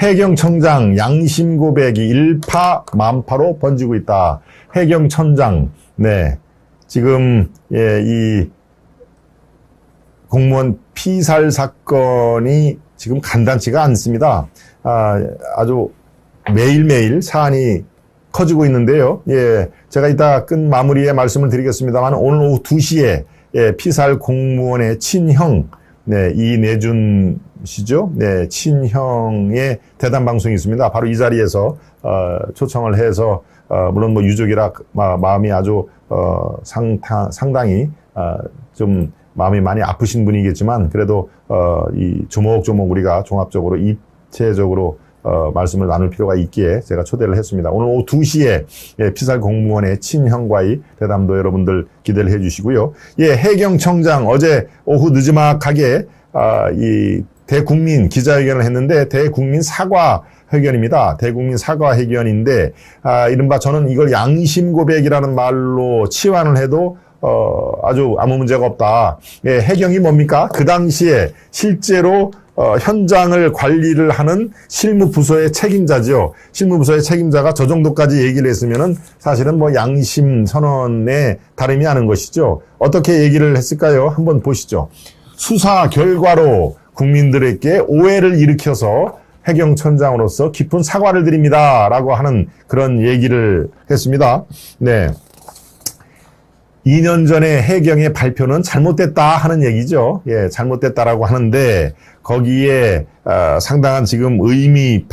해경청장 양심 고백이 일파만파로 번지고 있다. 해경청장, 네. 지금, 이 공무원 피살 사건이 지금 간단치가 않습니다. 아주 매일매일 사안이 커지고 있는데요. 예. 제가 이따 끝 마무리에 말씀을 드리겠습니다만 오늘 오후 2시에 피살 공무원의 친형, 네, 이내준 씨죠. 네, 친형의 대담 방송이 있습니다. 바로 이 자리에서 초청을 해서 물론 뭐 유족이라 마음이 아주 상당히 좀 마음이 많이 아프신 분이겠지만 그래도 이 조목조목 우리가 종합적으로 입체적으로 말씀을 나눌 필요가 있기에 제가 초대를 했습니다. 오늘 오후 2시에 피살 공무원의 친형과의 대담도 여러분들 기대를 해주시고요. 예, 해경청장 어제 오후 늦지막하게 이 대국민 기자회견을 했는데 대국민 사과회견입니다. 대국민 사과회견인데 이른바 저는 이걸 양심 고백이라는 말로 치환을 해도 아주 아무 문제가 없다. 예, 해경이 뭡니까? 그 당시에 실제로 현장을 관리를 하는 실무부서의 책임자죠. 실무부서의 책임자가 저 정도까지 얘기를 했으면은 사실은 뭐 양심 선언에 다름이 아닌 것이죠. 어떻게 얘기를 했을까요? 한번 보시죠. 수사 결과로 국민들에게 오해를 일으켜서 해경청장으로서 깊은 사과를 드립니다. 라고 하는 그런 얘기를 했습니다. 네. 2년 전에 해경의 발표는 잘못됐다 하는 얘기죠. 예, 잘못됐다라고 하는데 거기에 상당한 지금 의미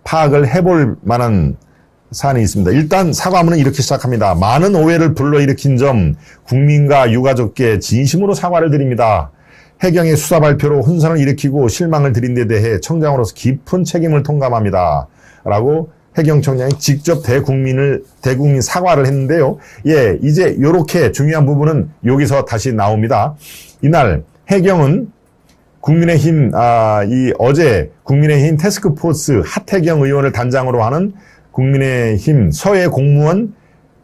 파악을 해볼 만한 사안이 있습니다. 일단 사과문은 이렇게 시작합니다. 많은 오해를 불러일으킨 점 국민과 유가족께 진심으로 사과를 드립니다. 해경의 수사 발표로 혼선을 일으키고 실망을 드린 데 대해 청장으로서 깊은 책임을 통감합니다. 라고 해경청장이 직접 대국민 사과를 했는데요. 예, 이제 요렇게 중요한 부분은 여기서 다시 나옵니다. 이날 해경은 국민의힘, 어제 국민의힘 태스크포스 하태경 의원을 단장으로 하는 국민의힘 서해 공무원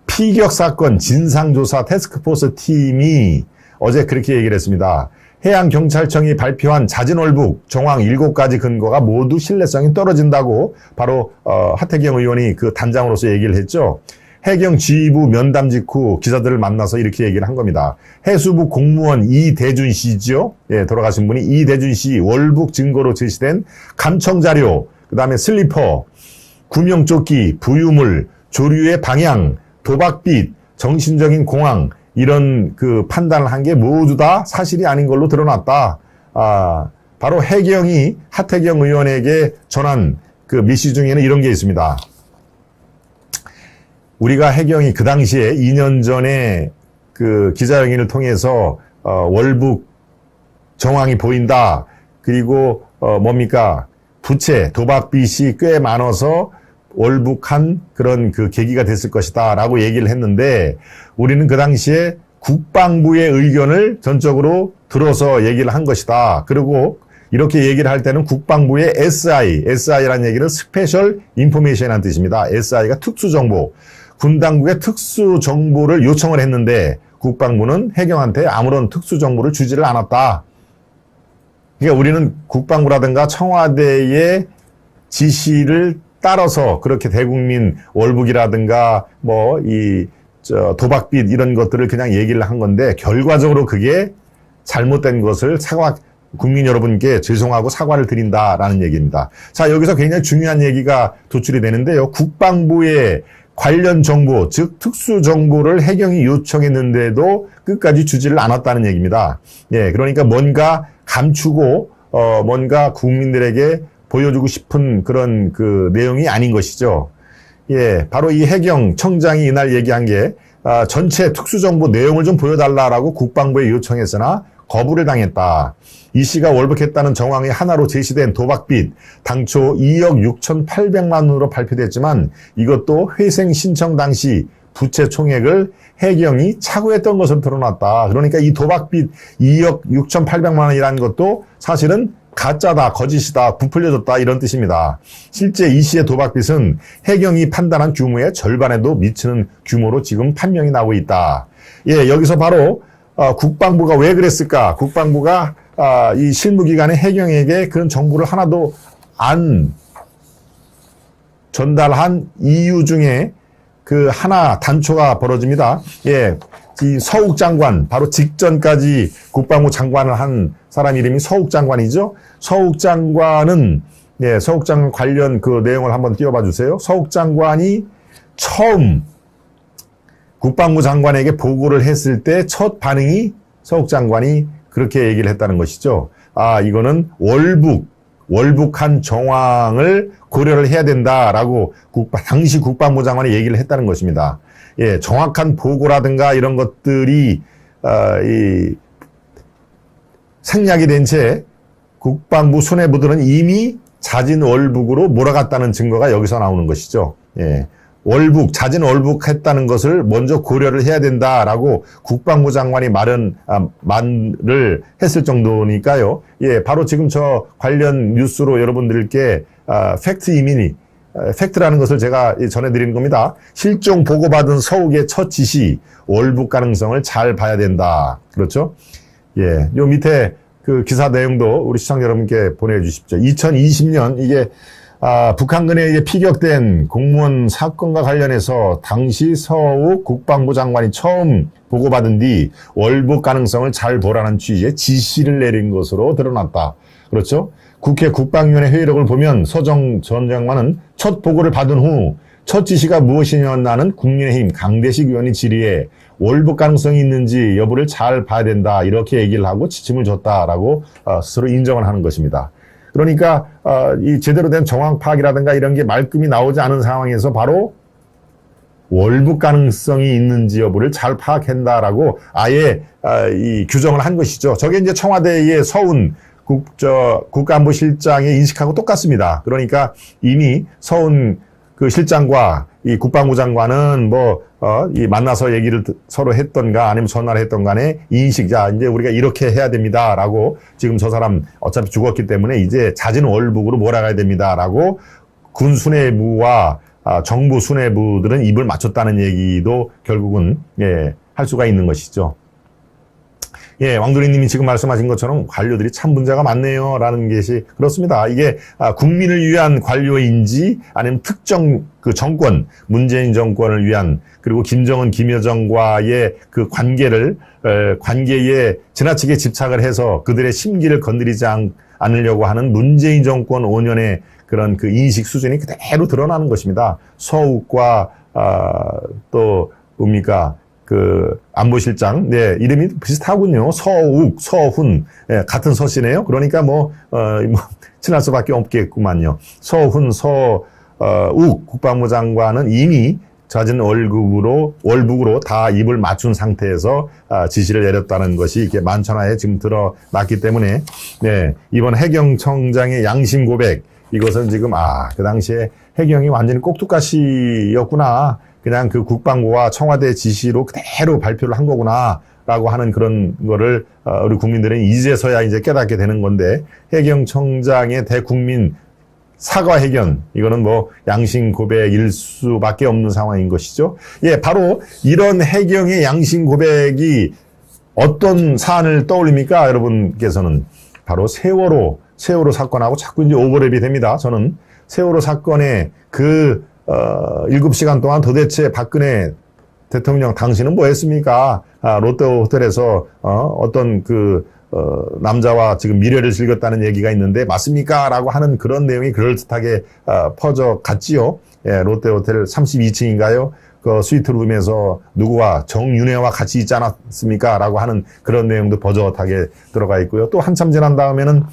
피격 사건 진상조사 태스크포스 팀이 어제 그렇게 얘기를 했습니다. 해양경찰청이 발표한 자진월북 정황 7가지 근거가 모두 신뢰성이 떨어진다고 바로 하태경 의원이 그 단장으로서 얘기를 했죠. 해경 지휘부 면담 직후 기자들을 만나서 이렇게 얘기를 한 겁니다. 해수부 공무원 이대준 씨죠. 예, 돌아가신 분이 이대준 씨 월북 증거로 제시된 감청 자료, 그다음에 슬리퍼, 구명조끼, 부유물, 조류의 방향, 도박빚, 정신적인 공황 이런 그 판단을 한 게 모두 다 사실이 아닌 걸로 드러났다. 바로 해경이 하태경 의원에게 전한 그 메시지 중에는 이런 게 있습니다. 우리가 해경이 그 당시에 2년 전에 그 기자회견을 통해서 월북 정황이 보인다. 그리고 뭡니까? 부채, 도박빚이 꽤 많아서 월북한 그런 그 계기가 됐을 것이다 라고 얘기를 했는데 우리는 그 당시에 국방부의 의견을 전적으로 들어서 얘기를 한 것이다. 그리고 이렇게 얘기를 할 때는 국방부의 SI라는 얘기는 스페셜 인포메이션이라는 뜻입니다. SI가 특수정보. 군 당국의 특수정보를 요청을 했는데 국방부는 해경한테 아무런 특수정보를 주지를 않았다. 그러니까 우리는 국방부라든가 청와대의 지시를 따라서 그렇게 대국민 월북이라든가 뭐 도박빚 이런 것들을 그냥 얘기를 한 건데 결과적으로 그게 잘못된 것을 국민 여러분께 죄송하고 사과를 드린다라는 얘기입니다. 자, 여기서 굉장히 중요한 얘기가 도출이 되는데요. 국방부의 관련 정보, 즉 특수 정보를 해경이 요청했는데도 끝까지 주지를 않았다는 얘기입니다. 예, 그러니까 뭔가 감추고 뭔가 국민들에게 보여주고 싶은 그런 그 내용이 아닌 것이죠. 예, 바로 이 해경 청장이 이날 얘기한 게 전체 특수정보 내용을 좀 보여달라라고 국방부에 요청했으나 거부를 당했다. 이 씨가 월북했다는 정황이 하나로 제시된 도박빚, 당초 2억 6,800만 원으로 발표됐지만 이것도 회생 신청 당시 부채 총액을 해경이 차고했던 것으로 드러났다. 그러니까 이 도박빚 2억 6,800만 원이라는 것도 사실은 가짜다, 거짓이다, 부풀려졌다 이런 뜻입니다. 실제 이 씨의 도박빚은 해경이 판단한 규모의 절반에도 미치는 규모로 지금 판명이 나오고 있다. 예, 여기서 바로 국방부가 왜 그랬을까? 국방부가 이 실무기관의 해경에게 그런 정보를 하나도 전달한 이유 중에 그 하나 단초가 벌어집니다. 예, 이 서욱 장관, 바로 직전까지 국방부 장관을 한 사람 이름이 서욱 장관이죠. 서욱 장관은, 예, 서욱 장관 관련 그 내용을 한번 띄워봐 주세요. 서욱 장관이 처음 국방부 장관에게 보고를 했을 때 첫 반응이 서욱 장관이 그렇게 얘기를 했다는 것이죠. 아, 이거는 월북한 정황을 고려를 해야 된다라고 당시 국방부 장관이 얘기를 했다는 것입니다. 예, 정확한 보고라든가 이런 것들이 생략이 된 채 국방부 수뇌부들은 이미 자진 월북으로 몰아갔다는 증거가 여기서 나오는 것이죠. 예. 자진 월북했다는 것을 먼저 고려를 해야 된다라고 국방부 장관이 말을 했을 정도니까요. 예, 바로 지금 저 관련 뉴스로 여러분들께 팩트라는 것을 제가 전해드리는 겁니다. 실종 보고받은 서욱의 첫 지시, 월북 가능성을 잘 봐야 된다. 그렇죠? 예, 요 밑에 그 기사 내용도 우리 시청자 여러분께 보내주십시오. 2020년 이게 북한군에 피격된 공무원 사건과 관련해서 당시 서욱 국방부 장관이 처음 보고받은 뒤 월북 가능성을 잘 보라는 취지의 지시를 내린 것으로 드러났다. 그렇죠? 국회 국방위원회 회의록을 보면 서정 전 장관은 첫 보고를 받은 후 첫 지시가 무엇이냐는 국민의힘 강대식 의원이 질의해 월북 가능성이 있는지 여부를 잘 봐야 된다. 이렇게 얘기를 하고 지침을 줬다라고 스스로 인정을 하는 것입니다. 그러니까 이 제대로 된 정황 파악이라든가 이런 게 말끔히 나오지 않은 상황에서 바로 월북 가능성이 있는지 여부를 잘 파악한다라고 아예 이 규정을 한 것이죠. 저게 이제 청와대의 서훈 국가안보실장의 인식하고 똑같습니다. 그러니까 이미 서훈 그 실장과 이 국방부 장관은 이 만나서 얘기를 서로 했던가 아니면 전화를 했던 간에 인식, 자, 이제 우리가 이렇게 해야 됩니다라고 지금 저 사람 어차피 죽었기 때문에 이제 자진 월북으로 몰아가야 됩니다라고 군 수뇌부와 정부 수뇌부들은 입을 맞췄다는 얘기도 결국은, 예, 할 수가 있는 것이죠. 예, 왕도리님이 지금 말씀하신 것처럼 관료들이 참 문제가 많네요. 라는 것이 그렇습니다. 이게 국민을 위한 관료인지 아니면 특정 그 정권, 문재인 정권을 위한 그리고 김정은, 김여정과의 그 관계에 지나치게 집착을 해서 그들의 심기를 건드리지 않으려고 하는 문재인 정권 5년의 그런 그 인식 수준이 그대로 드러나는 것입니다. 서욱과 또 뭡니까? 그 안보실장, 네, 이름이 비슷하군요. 서욱, 서훈, 예, 같은 서씨네요. 그러니까 친할 수밖에 없겠구만요. 서훈, 서욱 국방부 장관은 이미 자진 월북으로 다 입을 맞춘 상태에서 지시를 내렸다는 것이 이렇게 만천하에 지금 드러났기 때문에, 네, 이번 해경청장의 양심 고백, 이것은 지금 그 당시에 해경이 완전히 꼭두가시였구나. 그냥 그 국방부와 청와대 지시로 그대로 발표를 한 거구나 라고 하는 그런 거를 우리 국민들은 이제서야 이제 깨닫게 되는 건데, 해경청장의 대국민 사과 해견, 이거는 양심 고백일 수밖에 없는 상황인 것이죠. 예, 바로 이런 해경의 양심 고백이 어떤 사안을 떠올립니까? 여러분께서는 바로 세월호 사건하고 자꾸 이제 오버랩이 됩니다. 저는 세월호 사건의 7시간 동안 도대체 박근혜 대통령 당신은 뭐 했습니까? 롯데호텔에서 어떤 남자와 지금 미래를 즐겼다는 얘기가 있는데 맞습니까? 라고 하는 그런 내용이 그럴듯하게 퍼져갔지요. 예, 롯데호텔 32층인가요? 그 스위트룸에서 누구와 정윤회와 같이 있지 않았습니까? 라고 하는 그런 내용도 버젓하게 들어가 있고요. 또 한참 지난 다음에는,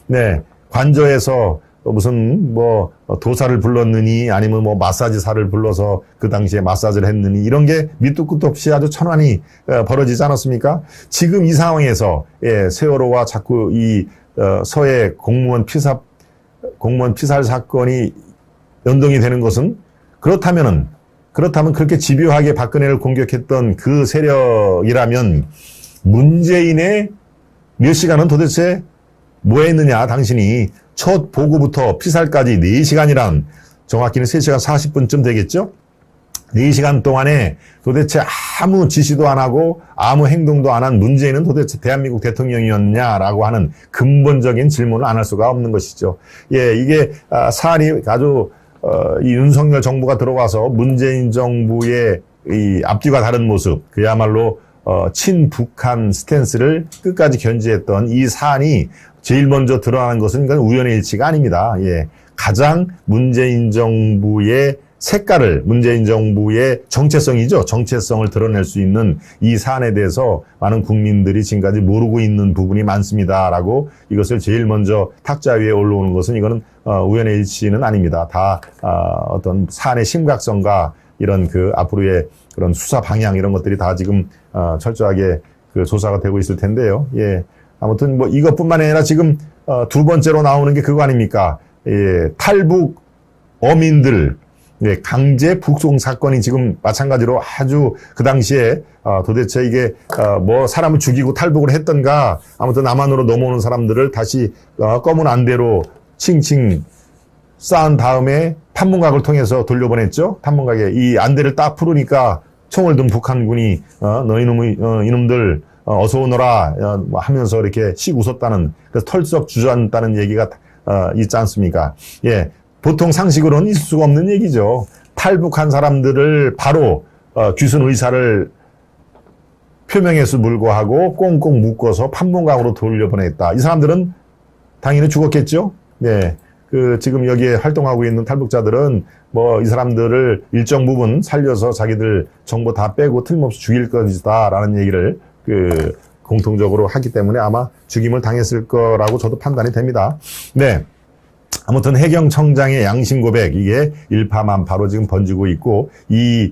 네, 관저에서 무슨 도사를 불렀느니 아니면 마사지사를 불러서 그 당시에 마사지를 했느니 이런 게 밑도 끝도 없이 아주 천안이 벌어지지 않았습니까? 지금 이 상황에서, 예, 세월호와 자꾸 이 서해 공무원 피살 사건이 연동이 되는 것은 그렇다면 그렇게 집요하게 박근혜를 공격했던 그 세력이라면 문재인의 몇 시간은 도대체 뭐 했느냐, 당신이. 첫 보고부터 피살까지 4시간이란, 정확히는 3시간 40분쯤 되겠죠? 4시간 동안에 도대체 아무 지시도 안 하고 아무 행동도 안 한 문재인은 도대체 대한민국 대통령이었냐라고 하는 근본적인 질문을 안 할 수가 없는 것이죠. 예, 이게 사안이 아주 이 윤석열 정부가 들어와서 문재인 정부의 이 앞뒤가 다른 모습, 그야말로 친북한 스탠스를 끝까지 견지했던 이 사안이 제일 먼저 드러나는 것은 이건 우연의 일치가 아닙니다. 예, 가장 문재인 정부의 색깔을, 문재인 정부의 정체성이죠. 정체성을 드러낼 수 있는 이 사안에 대해서 많은 국민들이 지금까지 모르고 있는 부분이 많습니다라고 이것을 제일 먼저 탁자 위에 올라오는 것은 이거는 우연의 일치는 아닙니다. 다 어떤 사안의 심각성과 이런 그 앞으로의 그런 수사 방향 이런 것들이 다 지금 철저하게 그 조사가 되고 있을 텐데요. 예, 아무튼 뭐 이것뿐만 아니라 지금 두 번째로 나오는 게 그거 아닙니까? 예, 탈북 어민들 네, 강제 북송 사건이 지금 마찬가지로 아주 그 당시에 도대체 이게 뭐 사람을 죽이고 탈북을 했던가 아무튼 남한으로 넘어오는 사람들을 다시 검은 안대로 칭칭 쌓은 다음에 탐문각을 통해서 돌려보냈죠. 탐문각에 이 안대를 딱 풀으니까 총을 든 북한군이 이놈들 어서 오너라 하면서 이렇게 씩 웃었다는, 그래서 털썩 주저앉다는 얘기가 있지 않습니까? 예. 보통 상식으로는 있을 수가 없는 얘기죠. 탈북한 사람들을 바로 귀순 의사를 표명해서 불구하고 꽁꽁 묶어서 판문강으로 돌려보냈다. 이 사람들은 당연히 죽었겠죠. 네, 그 지금 여기에 활동하고 있는 탈북자들은 뭐 이 사람들을 일정 부분 살려서 자기들 정보 다 빼고 틀림없이 죽일 것이다라는 얘기를 그 공통적으로 하기 때문에 아마 죽임을 당했을 거라고 저도 판단이 됩니다. 네. 아무튼 해경청장의 양심 고백, 이게 일파만파로 지금 번지고 있고, 이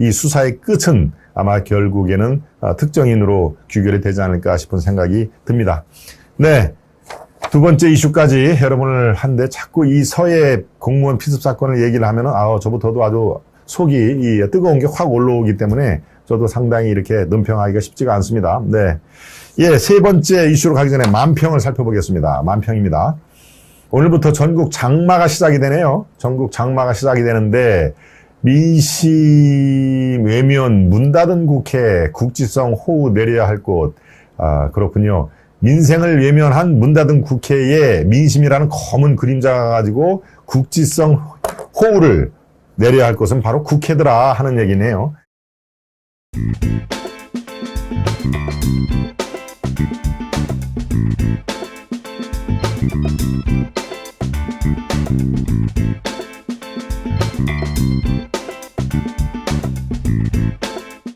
수사의 끝은 아마 결국에는 특정인으로 귀결이 되지 않을까 싶은 생각이 듭니다. 네. 두 번째 이슈까지 여러분을 한데 자꾸 이 서해 공무원 피습 사건을 얘기를 하면은, 저부터도 아주 속이 뜨거운 게 확 올라오기 때문에 저도 상당히 이렇게 논평하기가 쉽지가 않습니다. 네. 예, 세 번째 이슈로 가기 전에 만평을 살펴보겠습니다. 만평입니다. 오늘부터 전국 장마가 시작이 되네요. 전국 장마가 시작이 되는데 민심 외면 문 닫은 국회, 국지성 호우 내려야 할 곳. 그렇군요. 민생을 외면한 문 닫은 국회에 민심이라는 검은 그림자가 가지고 국지성 호우를 내려야 할 곳은 바로 국회더라 하는 얘기네요.